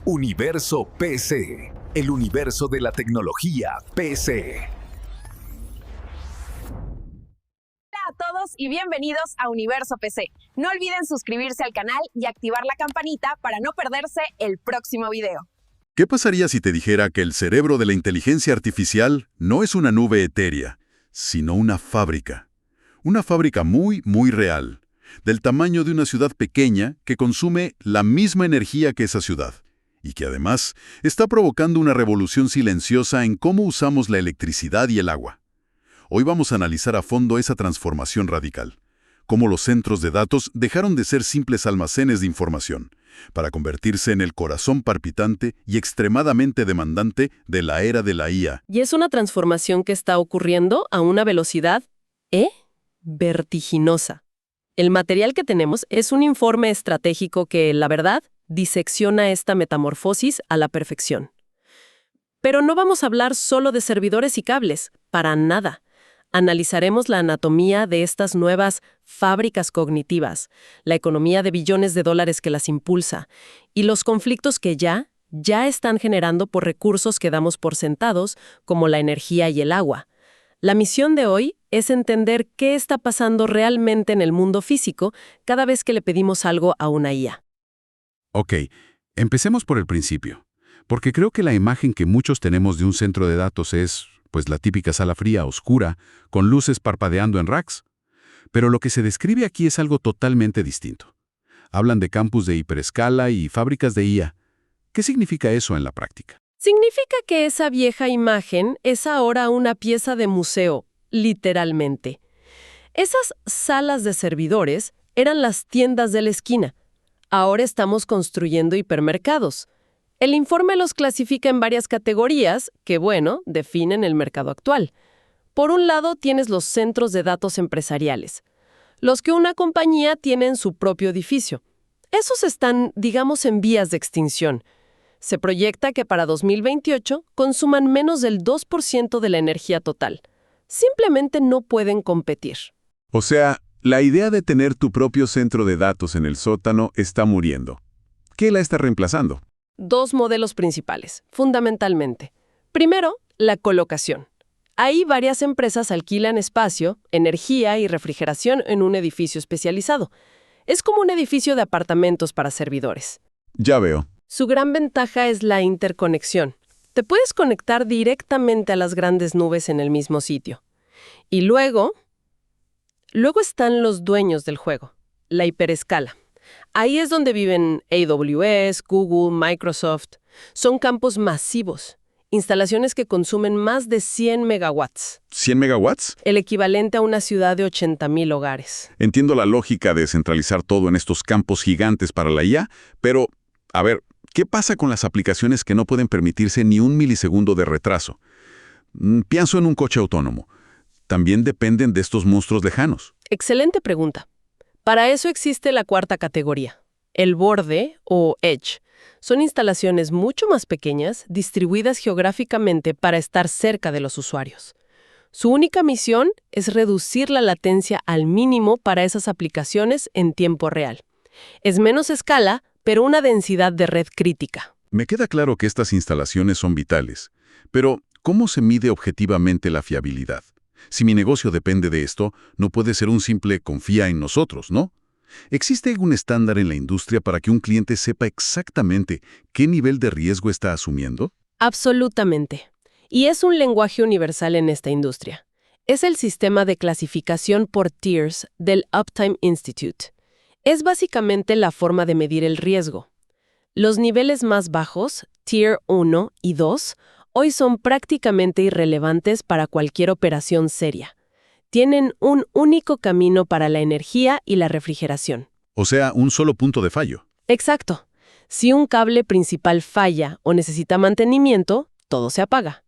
Universo PC, el universo de la tecnología PC. Hola a todos y bienvenidos a Universo PC. No olviden suscribirse al canal y activar la campanita para no perderse el próximo video. ¿Qué pasaría si te dijera que el cerebro de la inteligencia artificial no es una nube etérea, sino una fábrica? Una fábrica muy real, del tamaño de una ciudad pequeña que consume la misma energía que esa ciudad, y que además está provocando una revolución silenciosa en cómo usamos la electricidad y el agua. Hoy vamos a analizar a fondo esa transformación radical, cómo los centros de datos dejaron de ser simples almacenes de información, para convertirse en el corazón palpitante y extremadamente demandante de la era de la IA. Y es una transformación que está ocurriendo a una velocidad, vertiginosa. El material que tenemos es un informe estratégico que, la verdad, disecciona esta metamorfosis a la perfección. Pero no vamos a hablar solo de servidores y cables, para nada. Analizaremos la anatomía de estas nuevas fábricas cognitivas, la economía de billones de dólares que las impulsa, y los conflictos que ya están generando por recursos que damos por sentados, como la energía y el agua. La misión de hoy es entender qué está pasando realmente en el mundo físico cada vez que le pedimos algo a una IA. Ok, empecemos por el principio, porque creo que la imagen que muchos tenemos de un centro de datos es, pues, la típica sala fría, oscura, con luces parpadeando en racks. Pero lo que se describe aquí es algo totalmente distinto. Hablan de campus de hiperescala y fábricas de IA. ¿Qué significa eso en la práctica? Significa que esa vieja imagen es ahora una pieza de museo, literalmente. Esas salas de servidores eran las tiendas de la esquina. Ahora estamos construyendo hipermercados. El informe los clasifica en varias categorías que, definen el mercado actual. Por un lado, tienes los centros de datos empresariales, los que una compañía tiene en su propio edificio. Esos están, digamos, en vías de extinción. Se proyecta que para 2028 consuman menos del 2% de la energía total. Simplemente no pueden competir. O sea, la idea de tener tu propio centro de datos en el sótano está muriendo. ¿Qué la está reemplazando? Dos modelos principales, fundamentalmente. Primero, la colocación. Ahí varias empresas alquilan espacio, energía y refrigeración en un edificio especializado. Es como un edificio de apartamentos para servidores. Ya veo. Su gran ventaja es la interconexión. Te puedes conectar directamente a las grandes nubes en el mismo sitio. Y luego están los dueños del juego, la hiperescala. Ahí es donde viven AWS, Google, Microsoft. Son campos masivos, instalaciones que consumen más de 100 megawatts. ¿100 megawatts? El equivalente a una ciudad de 80,000 hogares. Entiendo la lógica de centralizar todo en estos campos gigantes para la IA, pero, a ver, ¿qué pasa con las aplicaciones que no pueden permitirse ni un milisegundo de retraso? Pienso en un coche autónomo. También dependen de estos monstruos lejanos. Excelente pregunta. Para eso existe la cuarta categoría, el borde o edge. Son instalaciones mucho más pequeñas, distribuidas geográficamente para estar cerca de los usuarios. Su única misión es reducir la latencia al mínimo para esas aplicaciones en tiempo real. Es menos escala, pero una densidad de red crítica. Me queda claro que estas instalaciones son vitales, pero ¿cómo se mide objetivamente la fiabilidad? Si mi negocio depende de esto, no puede ser un simple confía en nosotros, ¿no? ¿Existe algún estándar en la industria para que un cliente sepa exactamente qué nivel de riesgo está asumiendo? Absolutamente. Y es un lenguaje universal en esta industria. Es el sistema de clasificación por tiers del Uptime Institute. Es básicamente la forma de medir el riesgo. Los niveles más bajos, Tier 1 y 2, hoy son prácticamente irrelevantes para cualquier operación seria. Tienen un único camino para la energía y la refrigeración. O sea, un solo punto de fallo. Exacto. Si un cable principal falla o necesita mantenimiento, todo se apaga.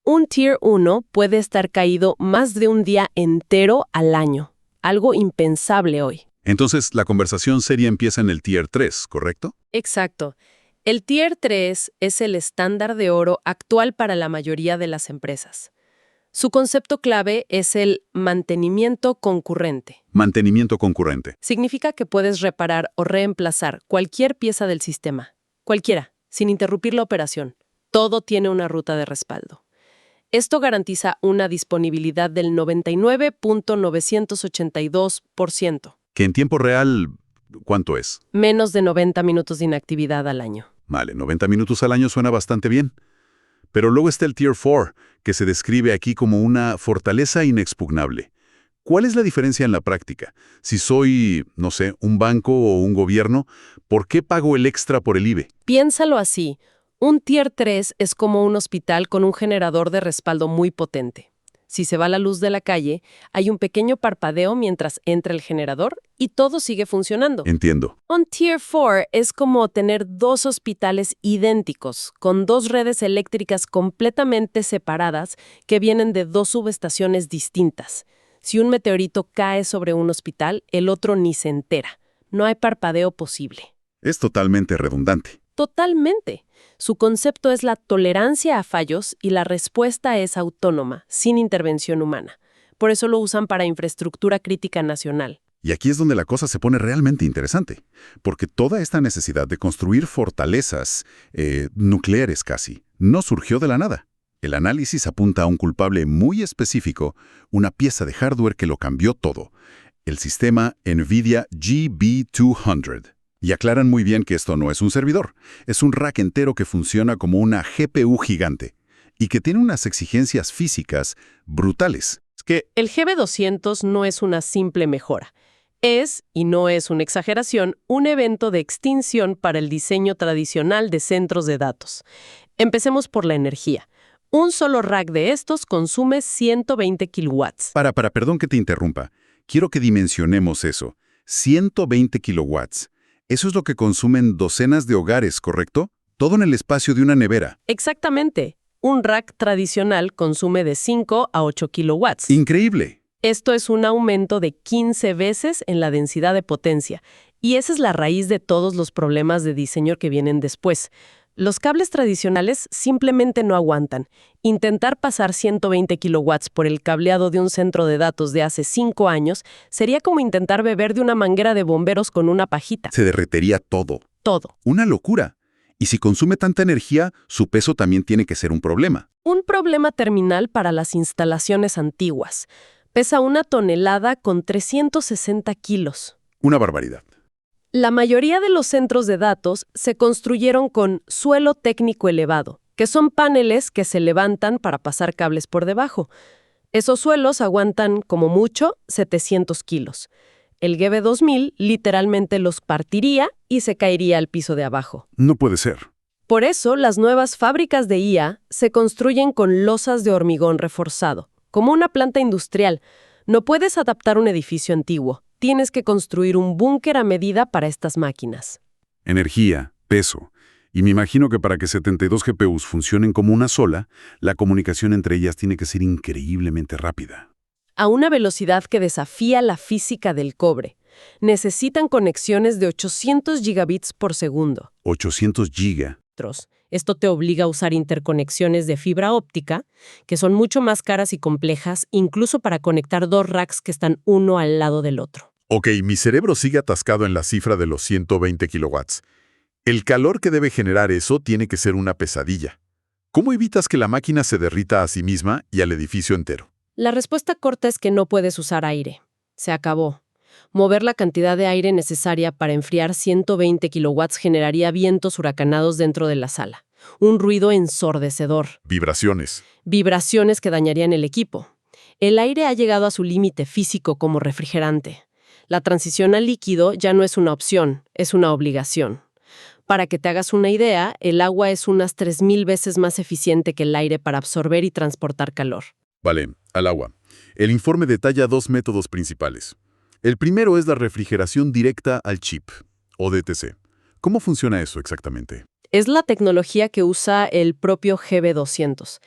Un Tier 1 puede estar caído más de un día entero al año, algo impensable hoy. Entonces, la conversación seria empieza en el Tier 3, ¿correcto? Exacto. El Tier 3 es el estándar de oro actual para la mayoría de las empresas. Su concepto clave es el mantenimiento concurrente. Mantenimiento concurrente. Significa que puedes reparar o reemplazar cualquier pieza del sistema, cualquiera, sin interrumpir la operación. Todo tiene una ruta de respaldo. Esto garantiza una disponibilidad del 99.982%. Que en tiempo real, ¿cuánto es? Menos de 90 minutos de inactividad al año. Vale, 90 minutos al año suena bastante bien. Pero luego está el Tier 4, que se describe aquí como una fortaleza inexpugnable. ¿Cuál es la diferencia en la práctica? Si soy, no sé, un banco o un gobierno, ¿por qué pago el extra por el IBE? Piénsalo así. Un Tier 3 es como un hospital con un generador de respaldo muy potente. Si se va la luz de la calle, hay un pequeño parpadeo mientras entra el generador y todo sigue funcionando. Entiendo. Un Tier 4 es como tener dos hospitales idénticos, con dos redes eléctricas completamente separadas que vienen de dos subestaciones distintas. Si un meteorito cae sobre un hospital, el otro ni se entera. No hay parpadeo posible. Es totalmente redundante. Totalmente. Su concepto es la tolerancia a fallos y la respuesta es autónoma, sin intervención humana. Por eso lo usan para infraestructura crítica nacional. Y aquí es donde la cosa se pone realmente interesante, porque toda esta necesidad de construir fortalezas nucleares casi, no surgió de la nada. El análisis apunta a un culpable muy específico, una pieza de hardware que lo cambió todo, el sistema NVIDIA GB200. Y aclaran muy bien que esto no es un servidor, es un rack entero que funciona como una GPU gigante y que tiene unas exigencias físicas brutales. Es que el GB200 no es una simple mejora. Es, y no es una exageración, un evento de extinción para el diseño tradicional de centros de datos. Empecemos por la energía. Un solo rack de estos consume 120 kilowatts. Perdón que te interrumpa. Quiero que dimensionemos eso. 120 kilowatts. Eso es lo que consumen docenas de hogares, ¿correcto? Todo en el espacio de una nevera. Exactamente. Un rack tradicional consume de 5 a 8 kilowatts. ¡Increíble! Esto es un aumento de 15 veces en la densidad de potencia. Y esa es la raíz de todos los problemas de diseño que vienen después. Los cables tradicionales simplemente no aguantan. Intentar pasar 120 kilowatts por el cableado de un centro de datos de hace 5 años sería como intentar beber de una manguera de bomberos con una pajita. Se derretería todo. Todo. Una locura. Y si consume tanta energía, su peso también tiene que ser un problema. Un problema terminal para las instalaciones antiguas. Pesa 1 tonelada con 360 kilos. Una barbaridad. La mayoría de los centros de datos se construyeron con suelo técnico elevado, que son paneles que se levantan para pasar cables por debajo. Esos suelos aguantan, como mucho, 700 kilos. El GB2000 literalmente los partiría y se caería al piso de abajo. No puede ser. Por eso, las nuevas fábricas de IA se construyen con losas de hormigón reforzado, como una planta industrial. No puedes adaptar un edificio antiguo. Tienes que construir un búnker a medida para estas máquinas. Energía, peso. Y me imagino que para que 72 GPUs funcionen como una sola, la comunicación entre ellas tiene que ser increíblemente rápida. A una velocidad que desafía la física del cobre. Necesitan conexiones de 800 gigabits por segundo. 800 giga. Esto te obliga a usar interconexiones de fibra óptica, que son mucho más caras y complejas, incluso para conectar dos racks que están uno al lado del otro. Ok, mi cerebro sigue atascado en la cifra de los 120 kilowatts. El calor que debe generar eso tiene que ser una pesadilla. ¿Cómo evitas que la máquina se derrita a sí misma y al edificio entero? La respuesta corta es que no puedes usar aire. Se acabó. Mover la cantidad de aire necesaria para enfriar 120 kilowatts generaría vientos huracanados dentro de la sala. Un ruido ensordecedor. Vibraciones. Vibraciones que dañarían el equipo. El aire ha llegado a su límite físico como refrigerante. La transición al líquido ya no es una opción, es una obligación. Para que te hagas una idea, el agua es unas 3000 veces más eficiente que el aire para absorber y transportar calor. Vale, al agua. El informe detalla 2 métodos principales. El primero es la refrigeración directa al chip, o DTC. ¿Cómo funciona eso exactamente? Es la tecnología que usa el propio GB200.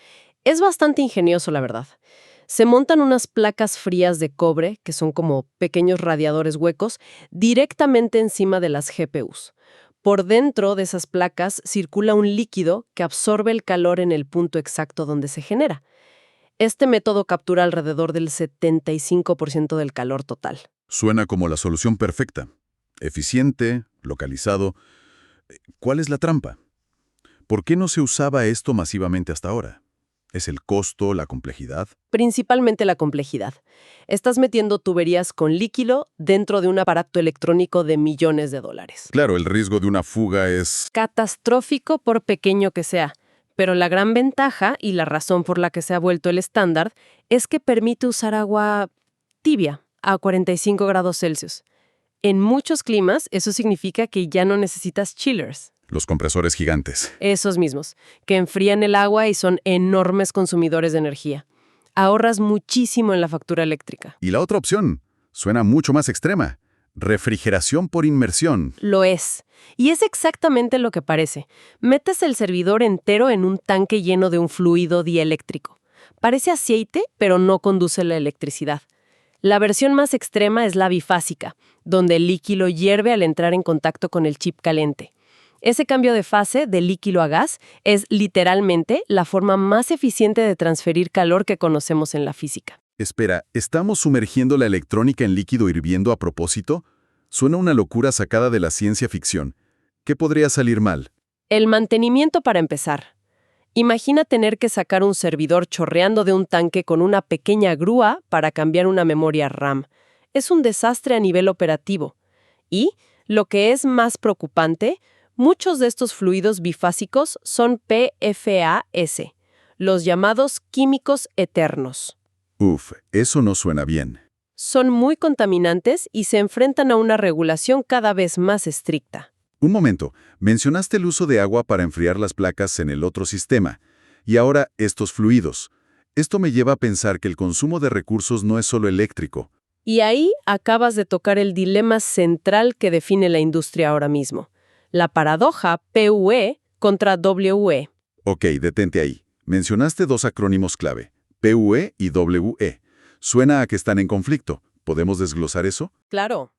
Es bastante ingenioso, la verdad. Se montan unas placas frías de cobre, que son como pequeños radiadores huecos, directamente encima de las GPUs. Por dentro de esas placas circula un líquido que absorbe el calor en el punto exacto donde se genera. Este método captura alrededor del 75% del calor total. Suena como la solución perfecta. Eficiente, localizado. ¿Cuál es la trampa? ¿Por qué no se usaba esto masivamente hasta ahora? ¿Es el costo, la complejidad? Principalmente la complejidad. Estás metiendo tuberías con líquido dentro de un aparato electrónico de millones de dólares. Claro, el riesgo de una fuga es... Catastrófico por pequeño que sea, pero la gran ventaja y la razón por la que se ha vuelto el estándar es que permite usar agua tibia a 45 grados Celsius. En muchos climas eso significa que ya no necesitas chillers. Los compresores gigantes. Esos mismos, que enfrían el agua y son enormes consumidores de energía. Ahorras muchísimo en la factura eléctrica. Y la otra opción suena mucho más extrema. Refrigeración por inmersión. Lo es. Y es exactamente lo que parece. Metes el servidor entero en un tanque lleno de un fluido dieléctrico. Parece aceite, pero no conduce la electricidad. La versión más extrema es la bifásica, donde el líquido hierve al entrar en contacto con el chip caliente. Ese cambio de fase de líquido a gas es literalmente la forma más eficiente de transferir calor que conocemos en la física. Espera, ¿estamos sumergiendo la electrónica en líquido hirviendo a propósito? Suena una locura sacada de la ciencia ficción. ¿Qué podría salir mal? El mantenimiento para empezar. Imagina tener que sacar un servidor chorreando de un tanque con una pequeña grúa para cambiar una memoria RAM. Es un desastre a nivel operativo. Y, lo que es más preocupante, muchos de estos fluidos bifásicos son PFAS, los llamados químicos eternos. Uf, eso no suena bien. Son muy contaminantes y se enfrentan a una regulación cada vez más estricta. Un momento, mencionaste el uso de agua para enfriar las placas en el otro sistema. Y ahora, estos fluidos. Esto me lleva a pensar que el consumo de recursos no es solo eléctrico. Y ahí acabas de tocar el dilema central que define la industria ahora mismo. La paradoja PUE contra WE. Ok, detente ahí. Mencionaste dos acrónimos clave, PUE y WE. Suena a que están en conflicto. ¿Podemos desglosar eso? Claro.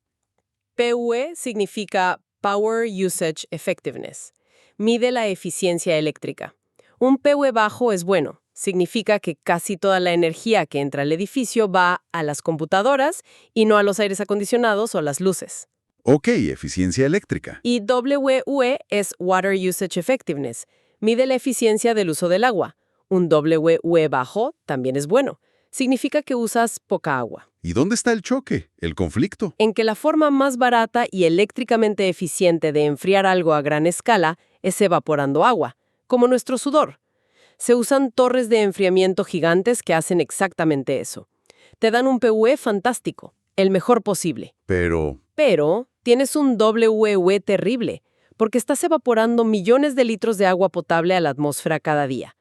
PUE significa Power Usage Effectiveness. Mide la eficiencia eléctrica. Un PUE bajo es bueno. Significa que casi toda la energía que entra al edificio va a las computadoras y no a los aires acondicionados o las luces. Ok, eficiencia eléctrica. Y WUE es Water Usage Effectiveness. Mide la eficiencia del uso del agua. Un WUE bajo también es bueno. Significa que usas poca agua. ¿Y dónde está el choque, el conflicto? En que la forma más barata y eléctricamente eficiente de enfriar algo a gran escala es evaporando agua, como nuestro sudor. Se usan torres de enfriamiento gigantes que hacen exactamente eso. Te dan un PUE fantástico, el mejor posible. Pero Tienes un WUE terrible, porque estás evaporando millones de litros de agua potable a la atmósfera cada día.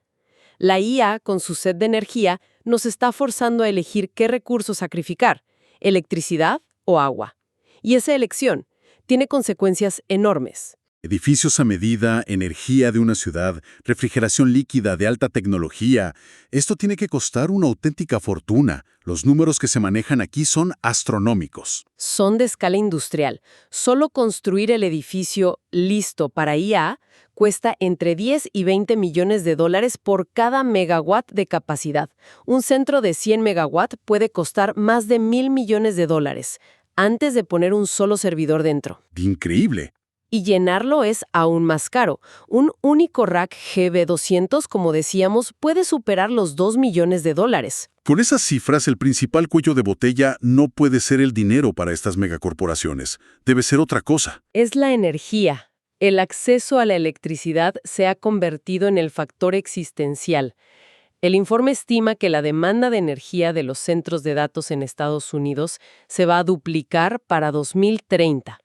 La IA, con su sed de energía, nos está forzando a elegir qué recursos sacrificar, electricidad o agua. Y esa elección tiene consecuencias enormes. edificios a medida, energía de una ciudad, refrigeración líquida de alta tecnología. Esto tiene que costar una auténtica fortuna. Los números que se manejan aquí son astronómicos. Son de escala industrial. Solo construir el edificio listo para IA cuesta entre 10 y 20 millones de dólares por cada megawatt de capacidad. Un centro de 100 megawatt puede costar más de 1.000 millones de dólares antes de poner un solo servidor dentro. Increíble. Y llenarlo es aún más caro. Un único rack GB200, como decíamos, puede superar los 2 millones de dólares. Con esas cifras, el principal cuello de botella no puede ser el dinero para estas megacorporaciones. Debe ser otra cosa. Es la energía. El acceso a la electricidad se ha convertido en el factor existencial. El informe estima que la demanda de energía de los centros de datos en Estados Unidos se va a duplicar para 2030.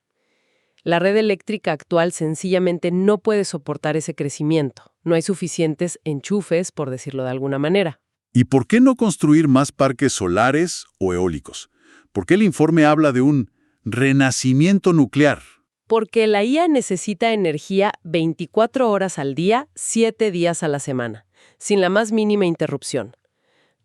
La red eléctrica actual sencillamente no puede soportar ese crecimiento. No hay suficientes enchufes, por decirlo de alguna manera. ¿Y por qué no construir más parques solares o eólicos? ¿Por qué el informe habla de un renacimiento nuclear? Porque la IA necesita energía 24 horas al día, 7 días a la semana, sin la más mínima interrupción.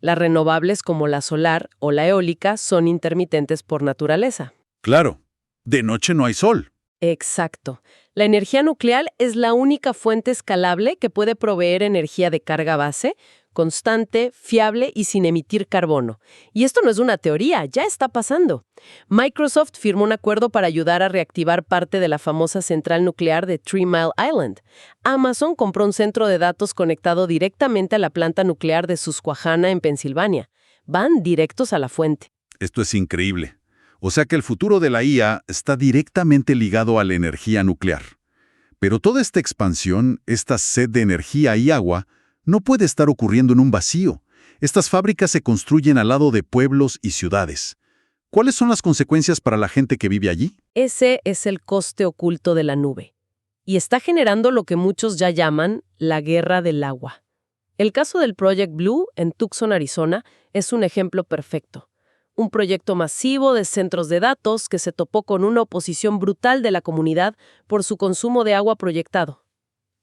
Las renovables como la solar o la eólica son intermitentes por naturaleza. Claro, de noche no hay sol. Exacto. La energía nuclear es la única fuente escalable que puede proveer energía de carga base constante, fiable y sin emitir carbono. Y esto no es una teoría, ya está pasando. Microsoft firmó un acuerdo para ayudar a reactivar parte de la famosa central nuclear de Three Mile Island. Amazon compró un centro de datos conectado directamente a la planta nuclear de Susquehanna en Pensilvania. Van directos a la fuente. Esto es increíble. O sea que el futuro de la IA está directamente ligado a la energía nuclear. Pero toda esta expansión, esta sed de energía y agua, no puede estar ocurriendo en un vacío. Estas fábricas se construyen al lado de pueblos y ciudades. ¿Cuáles son las consecuencias para la gente que vive allí? Ese es el coste oculto de la nube. Y está generando lo que muchos ya llaman la guerra del agua. El caso del Project Blue en Tucson, Arizona, es un ejemplo perfecto. Un proyecto masivo de centros de datos que se topó con una oposición brutal de la comunidad por su consumo de agua proyectado.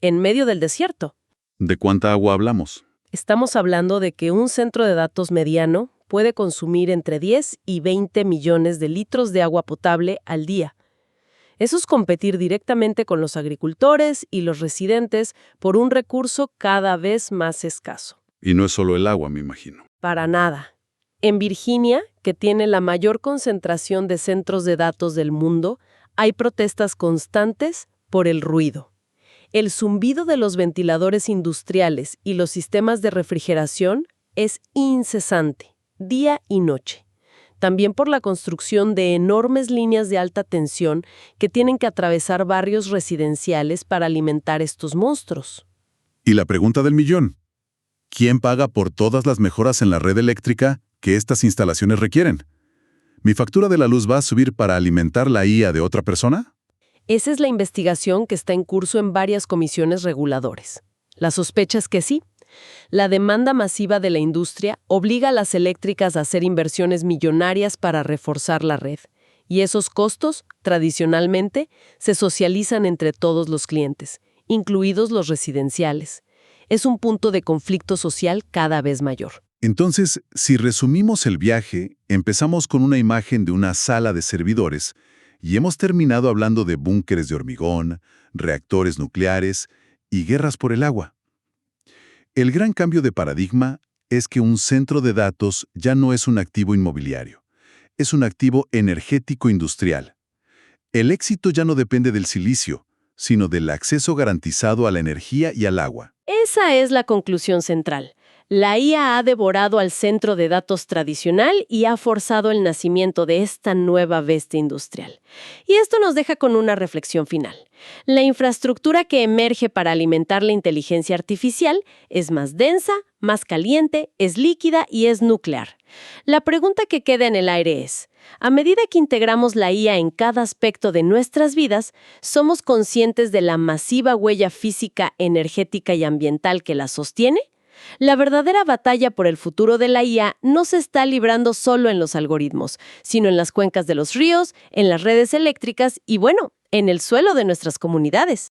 En medio del desierto. ¿De cuánta agua hablamos? Estamos hablando de que un centro de datos mediano puede consumir entre 10 y 20 millones de litros de agua potable al día. Eso es competir directamente con los agricultores y los residentes por un recurso cada vez más escaso. Y no es solo el agua, me imagino. Para nada. En Virginia, que tiene la mayor concentración de centros de datos del mundo, hay protestas constantes por el ruido. El zumbido de los ventiladores industriales y los sistemas de refrigeración es incesante, día y noche. También por la construcción de enormes líneas de alta tensión que tienen que atravesar barrios residenciales para alimentar estos monstruos. Y la pregunta del millón. ¿Quién paga por todas las mejoras en la red eléctrica que estas instalaciones requieren? ¿Mi factura de la luz va a subir para alimentar la IA de otra persona? Esa es la investigación que está en curso en varias comisiones reguladoras. La sospecha es que sí. La demanda masiva de la industria obliga a las eléctricas a hacer inversiones millonarias para reforzar la red. Y esos costos, tradicionalmente, se socializan entre todos los clientes, incluidos los residenciales. Es un punto de conflicto social cada vez mayor. Entonces, si resumimos el viaje, empezamos con una imagen de una sala de servidores y hemos terminado hablando de búnkeres de hormigón, reactores nucleares y guerras por el agua. El gran cambio de paradigma es que un centro de datos ya no es un activo inmobiliario, es un activo energético industrial. El éxito ya no depende del silicio, sino del acceso garantizado a la energía y al agua. Esa es la conclusión central. La IA ha devorado al centro de datos tradicional y ha forzado el nacimiento de esta nueva bestia industrial. Y esto nos deja con una reflexión final. La infraestructura que emerge para alimentar la inteligencia artificial es más densa, más caliente, es líquida y es nuclear. La pregunta que queda en el aire es, a medida que integramos la IA en cada aspecto de nuestras vidas, ¿somos conscientes de la masiva huella física, energética y ambiental que la sostiene? La verdadera batalla por el futuro de la IA no se está librando solo en los algoritmos, sino en las cuencas de los ríos, en las redes eléctricas y, bueno, en el suelo de nuestras comunidades.